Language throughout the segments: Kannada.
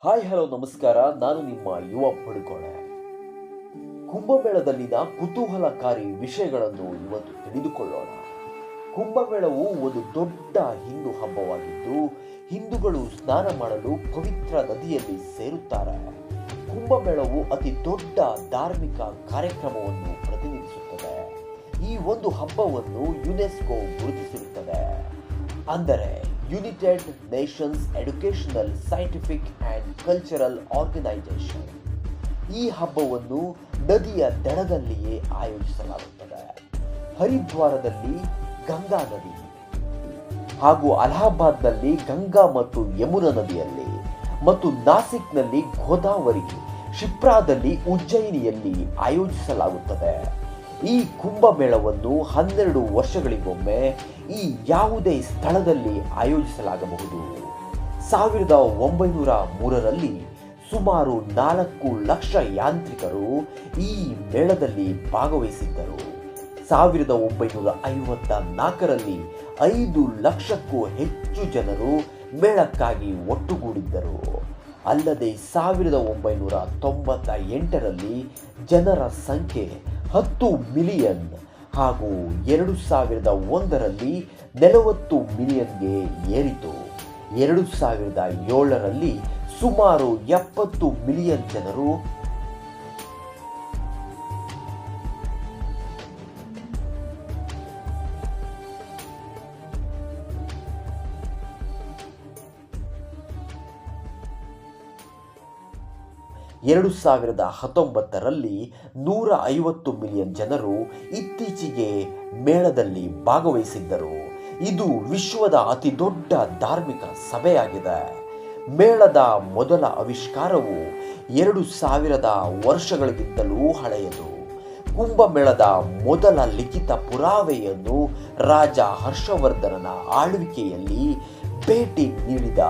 ಹಾಯ್ ಹಲೋ ನಮಸ್ಕಾರ. ನಾನು ನಿಮ್ಮ ಯುವ ಪಡುಕೋಣೆ. ಕುಂಭಮೇಳದಲ್ಲಿನ ಕುತೂಹಲಕಾರಿ ವಿಷಯಗಳನ್ನು ಇವತ್ತು ತಿಳಿದುಕೊಳ್ಳೋಣ. ಕುಂಭಮೇಳವು ಒಂದು ದೊಡ್ಡ ಹಿಂದೂ ಹಬ್ಬವಾಗಿದ್ದು, ಹಿಂದೂಗಳು ಸ್ನಾನ ಮಾಡಲು ಪವಿತ್ರ ನದಿಯಲ್ಲಿ ಸೇರುತ್ತಾರೆ. ಕುಂಭಮೇಳವು ಅತಿ ದೊಡ್ಡ ಧಾರ್ಮಿಕ ಕಾರ್ಯಕ್ರಮವನ್ನು ಪ್ರತಿನಿಧಿಸುತ್ತದೆ. ಈ ಒಂದು ಹಬ್ಬವನ್ನು ಯುನೆಸ್ಕೋ ಗುರುತಿಸಿರುತ್ತದೆ, ಅಂದರೆ United Nations Educational Scientific and Cultural Organization. ಈ ಹಬ್ಬವನ್ನು ನದಿಯ ದಡದಲ್ಲಿಯೇ ಆಯೋಜಿಸಲಾಗುತ್ತದೆ. ಹರಿದ್ವಾರದಲ್ಲಿ ಗಂಗಾ ನದಿ ಹಾಗೂ ಅಲಹಾಬಾದ್ನಲ್ಲಿ ಗಂಗಾ ಮತ್ತು ಯಮುನಾ ನದಿಯಲ್ಲಿ ಮತ್ತು ನಾಸಿಕ್ನಲ್ಲಿ ಗೋದಾವರಿ, ಶಿಪ್ರಾದಲ್ಲಿ ಉಜ್ಜಯಿನಿಯಲ್ಲಿ ಆಯೋಜಿಸಲಾಗುತ್ತದೆ. ಈ ಕುಂಭಮೇಳವನ್ನು 12 ವರ್ಷಗಳಿಗೊಮ್ಮೆ ಈ ಯಾವುದೇ ಸ್ಥಳದಲ್ಲಿ ಆಯೋಜಿಸಲಾಗಬಹುದು. 1903ರಲ್ಲಿ ಸುಮಾರು 4 ಲಕ್ಷ ಯಾಂತ್ರಿಕರು ಈ ಮೇಳದಲ್ಲಿ ಭಾಗವಹಿಸಿದ್ದರು. 1954ರಲ್ಲಿ 5 ಲಕ್ಷಕ್ಕೂ ಹೆಚ್ಚು ಜನರು ಮೇಳಕ್ಕಾಗಿ ಒಟ್ಟುಗೂಡಿದ್ದರು. ಅಲ್ಲದೆ 1998ರಲ್ಲಿ ಜನರ ಸಂಖ್ಯೆ 10 ಮಿಲಿಯನ್ ಹಾಗೂ 2001ರಲ್ಲಿ 40 ಮಿಲಿಯನ್ಗೆ ಏರಿತು. 2007ರಲ್ಲಿ ಸುಮಾರು 70 ಮಿಲಿಯನ್ ಜನರು ಎರಡು 2019ರಲ್ಲಿ 150 ಮಿಲಿಯನ್ ಜನರು ಇತ್ತೀಚೆಗೆ ಮೇಳದಲ್ಲಿ ಭಾಗವಹಿಸಿದ್ದರು. ಇದು ವಿಶ್ವದ ಅತಿ ದೊಡ್ಡ ಧಾರ್ಮಿಕ ಸಭೆಯಾಗಿದೆ. ಮೇಳದ ಮೊದಲ ಆವಿಷ್ಕಾರವು 2000 ವರ್ಷಗಳಿಗಿಂತಲೂ ಹಳೆಯದು. ಕುಂಭಮೇಳದ ಮೊದಲ ಲಿಖಿತ ಪುರಾವೆಯನ್ನು ರಾಜ ಹರ್ಷವರ್ಧನನ ಆಳ್ವಿಕೆಯಲ್ಲಿ ಭೇಟಿ ನೀಡಿದ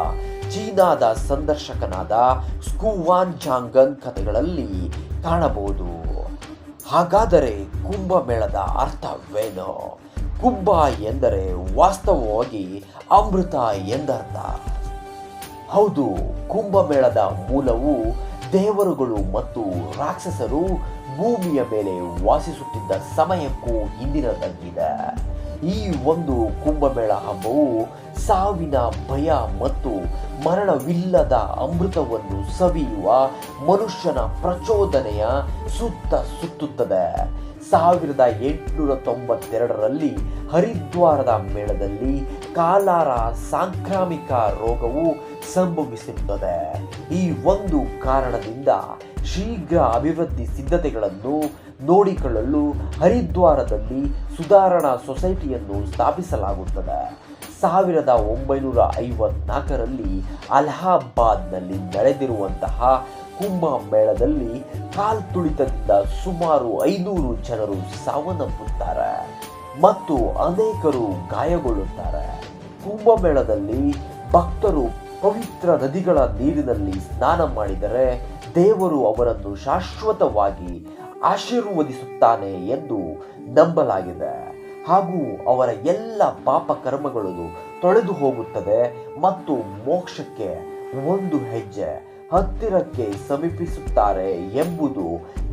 ಚೀನಾದ ಸಂದರ್ಶಕನಾದ ಸ್ಕುವಾನ್ ಜಾಂಗನ್ ಕಥೆಗಳಲ್ಲಿ ಕಾಣಬಹುದು. ಹಾಗಾದರೆ ಕುಂಭಮೇಳದ ಅರ್ಥವೇನು? ಕುಂಭ ಎಂದರೆ ವಾಸ್ತವವಾಗಿ ಅಮೃತ ಎಂದರ್ಥ. ಹೌದು, ಕುಂಭಮೇಳದ ಮೂಲವು ದೇವರುಗಳು ಮತ್ತು ರಾಕ್ಷಸರು ಭೂಮಿಯ ಮೇಲೆ ವಾಸಿಸುತ್ತಿದ್ದ ಸಮಯಕ್ಕೂ ಹಿಂದಿನದಾಗಿದೆ. ಈ ಒಂದು ಕುಂಭಮೇಳ ಹಬ್ಬವು ಸಾವಿನ ಭಯ ಮತ್ತು ಮರಣವಿಲ್ಲದ ಅಮೃತವನ್ನು ಸವಿಯುವ ಮನುಷ್ಯನ ಪ್ರಚೋದನೆಯ ಸುತ್ತ ಸುತ್ತುತ್ತದೆ. 1892ರಲ್ಲಿ ಹರಿದ್ವಾರದ ಮೇಳದಲ್ಲಿ ಕಾಲಾರ ಸಾಂಕ್ರಾಮಿಕ ರೋಗವು ಸಂಭವಿಸಿರುತ್ತದೆ. ಈ ಒಂದು ಕಾರಣದಿಂದ ಶೀಘ್ರ ಅಭಿವೃದ್ಧಿ ಸಿದ್ಧತೆಗಳನ್ನು ನೋಡಿಕೊಳ್ಳಲು ಹರಿದ್ವಾರದಲ್ಲಿ ಸುಧಾರಣಾ ಸೊಸೈಟಿಯನ್ನು ಸ್ಥಾಪಿಸಲಾಗುತ್ತದೆ. 1954ರಲ್ಲಿ ಅಲಹಾಬಾದ್ನಲ್ಲಿ ನಡೆದಿರುವಂತಹ ಕುಂಭಮೇಳದಲ್ಲಿ ಕಾಲ್ತುಳಿತದಿಂದ ಸುಮಾರು 500 ಜನರು ಸಾವನ್ನಪ್ಪುತ್ತಾರೆ ಮತ್ತು ಅನೇಕರು ಗಾಯಗೊಳ್ಳುತ್ತಾರೆ. ಕುಂಭಮೇಳದಲ್ಲಿ ಭಕ್ತರು ಪವಿತ್ರ ನದಿಗಳ ನೀರಿನಲ್ಲಿ ಸ್ನಾನ ಮಾಡಿದರೆ ದೇವರು ಅವರನ್ನು ಶಾಶ್ವತವಾಗಿ ಆಶೀರ್ವದಿಸುತ್ತಾನೆ ಎಂದು ನಂಬಲಾಗಿದೆ ಹಾಗೂ ಅವರ ಎಲ್ಲ ಪಾಪ ಕರ್ಮಗಳು ತೊಳೆದು ಹೋಗುತ್ತದೆ ಮತ್ತು ಮೋಕ್ಷಕ್ಕೆ ಒಂದು ಹೆಜ್ಜೆ ಹತ್ತಿರಕ್ಕೆ ಸಮೀಪಿಸುತ್ತಾರೆ ಎಂಬುದು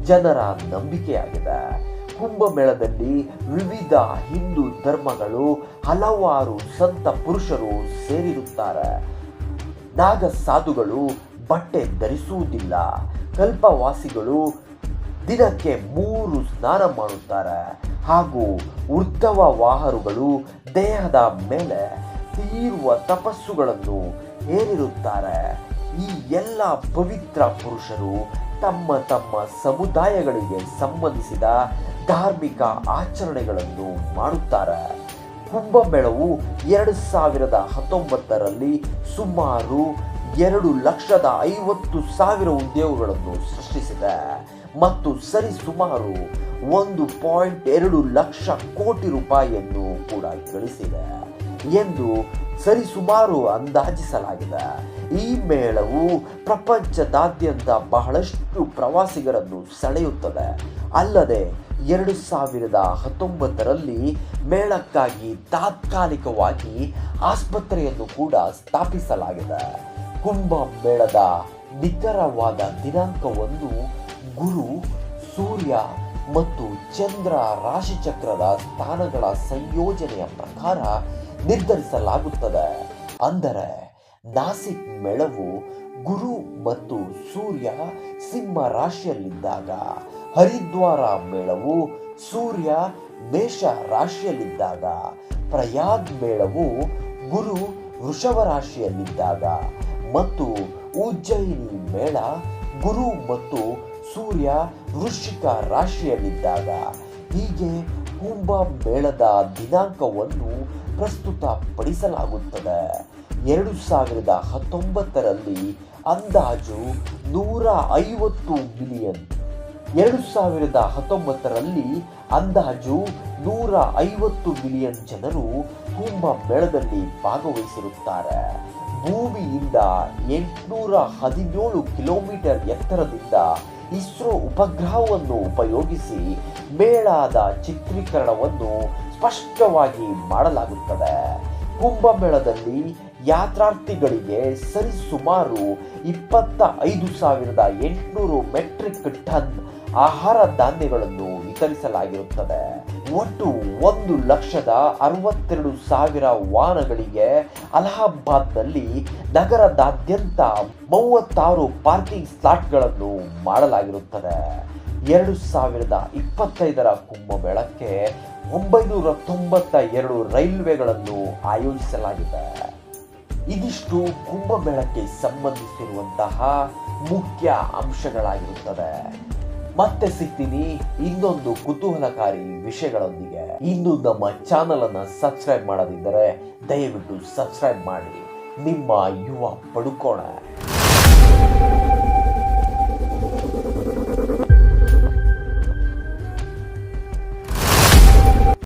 ಜನರ ನಂಬಿಕೆಯಾಗಿದೆ. ಕುಂಭಮೇಳದಲ್ಲಿ ವಿವಿಧ ಹಿಂದೂ ಧರ್ಮಗಳು ಹಲವಾರು ಸಂತ ಪುರುಷರು ಸೇರಿರುತ್ತಾರೆ. ನಾಗ ಸಾಧುಗಳು ಬಟ್ಟೆ ಧರಿಸುವುದಿಲ್ಲ. ಕಲ್ಪವಾಸಿಗಳು ದಿನಕ್ಕೆ 3 ಸ್ನಾನ ಮಾಡುತ್ತಾರೆ ಹಾಗೂ ಉರ್ಧವ ವಾಹರುಗಳು ದೇಹದ ಮೇಲೆ ತೀವ್ರ ತಪಸ್ಸುಗಳನ್ನು ಹೇರಿರುತ್ತಾರೆ. ಈ ಎಲ್ಲ ಪವಿತ್ರ ಪುರುಷರು ತಮ್ಮ ತಮ್ಮ ಸಮುದಾಯಗಳಿಗೆ ಸಂಬಂಧಿಸಿದ ಧಾರ್ಮಿಕ ಆಚರಣೆಗಳನ್ನು ಮಾಡುತ್ತಾರೆ. ಕುಂಭಮೇಳವು 2019ರಲ್ಲಿ ಸುಮಾರು 2,50,000 ಉದ್ಯೋಗಗಳನ್ನು ಸೃಷ್ಟಿಸಿದೆ ಮತ್ತು ಸರಿಸುಮಾರು 1.2 ಲಕ್ಷ ಕೋಟಿ ರೂಪಾಯಿಯನ್ನು ಕೂಡ ಗಳಿಸಿದೆ ಎಂದು ಸರಿಸುಮಾರು ಅಂದಾಜಿಸಲಾಗಿದೆ. ಈ ಮೇಳವು ಪ್ರಪಂಚದಾದ್ಯಂತ ಬಹಳಷ್ಟು ಪ್ರವಾಸಿಗರನ್ನು ಸೆಳೆಯುತ್ತದೆ. ಅಲ್ಲದೆ 2019ರಲ್ಲಿ ಮೇಳಕ್ಕಾಗಿ ತಾತ್ಕಾಲಿಕವಾಗಿ ಆಸ್ಪತ್ರೆಯನ್ನು ಕೂಡ ಸ್ಥಾಪಿಸಲಾಗಿದೆ. ಕುಂಭಮೇಳದ ನಿಖರವಾದ ದಿನಾಂಕವನ್ನು ಗುರು, ಸೂರ್ಯ ಮತ್ತು ಚಂದ್ರ ರಾಶಿಚಕ್ರದ ಸ್ಥಾನಗಳ ಸಂಯೋಜನೆಯ ಪ್ರಕಾರ ನಿರ್ಧರಿಸಲಾಗುತ್ತದೆ. ಅಂದರೆ ನಾಸಿಕ್ ಮೇಳವು ಗುರು ಮತ್ತು ಸೂರ್ಯ ಸಿಂಹ ರಾಶಿಯಲ್ಲಿದ್ದಾಗ, ಹರಿದ್ವಾರ ಮೇಳವು ಸೂರ್ಯ ಮೇಷ ರಾಶಿಯಲ್ಲಿದ್ದಾಗ, ಪ್ರಯಾಗ್ ಮೇಳವು ಗುರು ವೃಷಭ ರಾಶಿಯಲ್ಲಿದ್ದಾಗ ಮತ್ತು ಉಜ್ಜಯಿನಿ ಮೇಳ ಗುರು ಮತ್ತು ಸೂರ್ಯ ವೃಶ್ಚಿಕ ರಾಶಿಯಲ್ಲಿದ್ದಾಗ, ಹೀಗೆ ಕುಂಭ ಮೇಳದ ದಿನಾಂಕವನ್ನು ಪ್ರಸ್ತುತಪಡಿಸಲಾಗುತ್ತದೆ. 2019ರಲ್ಲಿ ಅಂದಾಜು 150 ಮಿಲಿಯನ್ 2019ರಲ್ಲಿ ಅಂದಾಜು 150 ಮಿಲಿಯನ್ ಜನರು ಕುಂಭ ಮೇಳದಲ್ಲಿ ಭಾಗವಹಿಸಿರುತ್ತಾರೆ. ಭೂಮಿಯಿಂದ 817 ಕಿಲೋಮೀಟರ್ ಎತ್ತರದಿಂದ ಇಸ್ರೋ ಉಪಗ್ರಹವನ್ನು ಉಪಯೋಗಿಸಿ ಮೇಳದ ಚಿತ್ರೀಕರಣವನ್ನು ಸ್ಪಷ್ಟವಾಗಿ ಮಾಡಲಾಗುತ್ತದೆ. ಕುಂಭಮೇಳದಲ್ಲಿ ಯಾತ್ರಾರ್ಥಿಗಳಿಗೆ ಸರಿಸುಮಾರು 25,800 ಮೆಟ್ರಿಕ್ ಟನ್ ಆಹಾರ ಧಾನ್ಯಗಳನ್ನು ವಿತರಿಸಲಾಗಿರುತ್ತದೆ. ಒಟ್ಟು 1,62,000 ವಾಹನಗಳಿಗೆ ಅಲಹಾಬಾದ್ನಲ್ಲಿ ನಗರದಾದ್ಯಂತ 36 ಪಾರ್ಕಿಂಗ್ ಸ್ಲಾಟ್ಗಳನ್ನು ಮಾಡಲಾಗಿರುತ್ತದೆ. 2025ರ ಕುಂಭಮೇಳಕ್ಕೆ 992 ರೈಲ್ವೆಗಳನ್ನು ಆಯೋಜಿಸಲಾಗಿದೆ. ಇದಿಷ್ಟು ಕುಂಭಮೇಳಕ್ಕೆ ಸಂಬಂಧಿಸಿರುವಂತಹ ಮುಖ್ಯ ಅಂಶಗಳಾಗಿರುತ್ತದೆ. ಮತ್ತೆ ಸಿಗ್ತೀನಿ ಇನ್ನೊಂದು ಕುತೂಹಲಕಾರಿ ವಿಷಯಗಳೊಂದಿಗೆ. ಇನ್ನು ನಮ್ಮ ಚಾನಲ್ ಅನ್ನು ಸಬ್ಸ್ಕ್ರೈಬ್ ಮಾಡದಿದ್ದರೆ ದಯವಿಟ್ಟು ಸಬ್ಸ್ಕ್ರೈಬ್ ಮಾಡಿ. ನಿಮ್ಮ ಯುವ ಪಡುಕೋಣ.